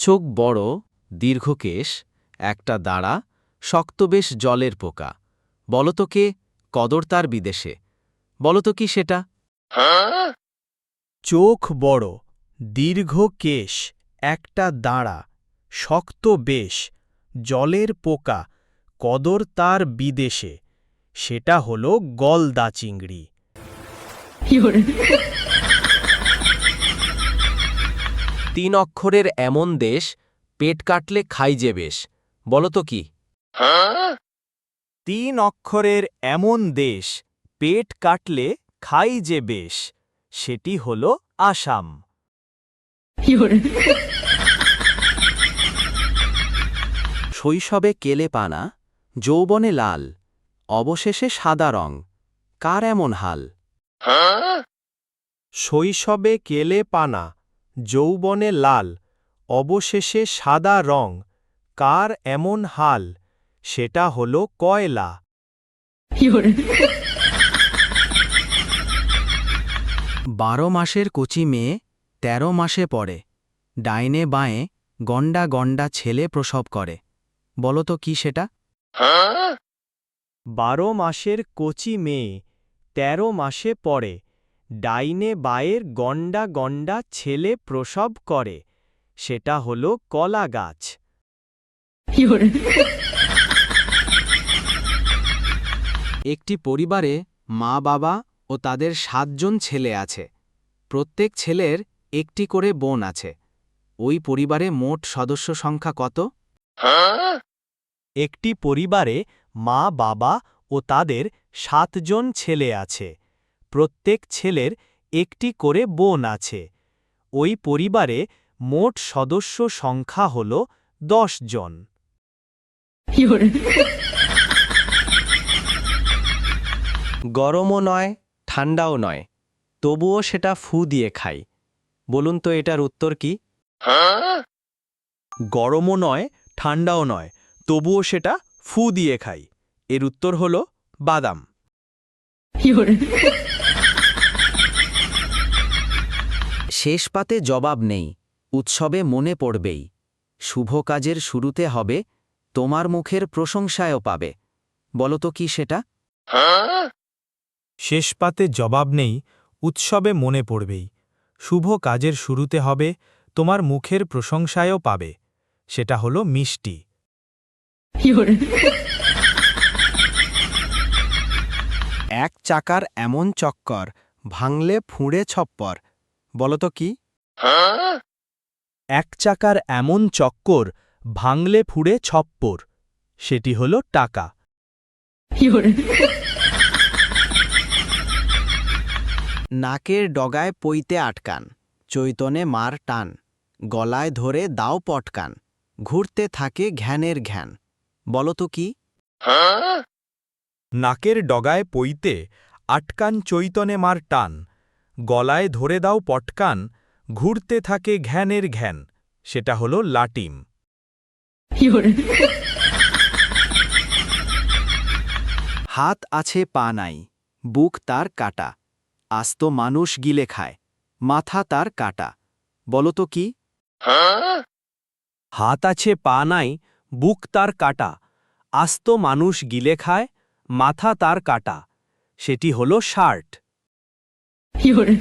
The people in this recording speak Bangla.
চোখ বড়, দীর্ঘকেশ, একটা দাঁড়া, শক্ত বেশ জলের পোকা। বলতো কে, কদর তার বিদেশে। বলতো কি সেটা? চোখ বড়, দীর্ঘ কেশ, একটা দাঁড়া, শক্ত বেশ, জলের পোকা, কদর তার বিদেশে। সেটা হলো গলদা চিংড়ি। 有人， তিন অক্ষরের এমন দেশ, পেট কাটলে খাই যে বেশ। বলতো কি? 3 অক্ষরের এমন দেশ, পেট কাটলে খাই যে বেশ। সেটি হল আসাম। 有人， শৈশবে কেলে পানা, যৌবনে লাল, অবশেষে সাদা রং। কার এমন হাল? শৈশবে কেলে পানা, যৌবনে লাল, অবশেষে সাদা রং। কার এমন হাল? সেটা হল কয়লা। 有人， 12 মাসের কচি মেয়ে 13 মাসে পড়ে, ডাইনে বাঁয়ে গন্ডা গন্ডা ছেলে প্রসব করে। বলতো কি সেটা? 12 মাসের কচি মেয়ে 13 মাসে পড়ে, ডাইনে বায়ের গন্ডা গন্ডা ছেলে প্রসব করে। সেটা হল কলা গাছ। 有人， একটি পরিবারে মা বাবা ও তাদের 7 জন ছেলে আছে। প্রত্যেক ছেলের একটি করে বোন আছে। ওই পরিবারে মোট সদস্য সংখ্যা কত? একটি পরিবারে মা বাবা ও তাদের 7 জন ছেলে আছে। প্রত্যেক ছেলের একটি করে বোন আছে। ওই পরিবারে মোট সদস্য সংখ্যা হল 10 জন। 有人， গরমও নয়, ঠান্ডাও নয়, তবুও সেটা ফু দিয়ে খাই। বলুন তো এটার উত্তর কি? গরমও নয়, ঠান্ডাও নয়, তবুও সেটা ফু দিয়ে খাই। এর উত্তর হল বাদাম। 有人， শেষ পাতে জবাব নেই, উৎসবে মনে পড়বেই। শুভ কাজের শুরুতে হবে, তোমার মুখের প্রশংসায়ও পাবে। বলতো কি সেটা? শেষ পাতে জবাব নেই, উৎসবে মনে পড়বেই। শুভ কাজের শুরুতে হবে, তোমার মুখের প্রশংসায়ও পাবে। সেটা হল মিষ্টি। 有人， এক চাকার এমন চক্কর, ভাঙলে ফুঁড়ে ছপ্পর। বলতো কি? এক চাকার এমন চক্কর, ভাঙলে ফুড়ে ছপ্পর। সেটি হল টাকা। 有人， নাকের ডগায় পইতে আটকান, চৈতনে মার টান, গলায় ধরে দাও পটকান, ঘুরতে থাকে ঘ্যানের ঘ্যান। বলতো কি? নাকের ডগায় পইতে আটকান, চৈতনে মার টান, গলায় ধরে দাও পটকান, ঘুরতে থাকে ঘ্যানের ঘ্যান। সেটা হল লাটিম। 有人， হাত আছে পা নাই, বুক তার কাটা, আস্ত মানুষ গিলে খায়, মাথা তার কাটা। বলতো কি? হাত আছে পা নাই, বুক তার কাটা, আস্ত মানুষ গিলে খায়, মাথা তার কাটা। সেটি হল শার্ট। 有人，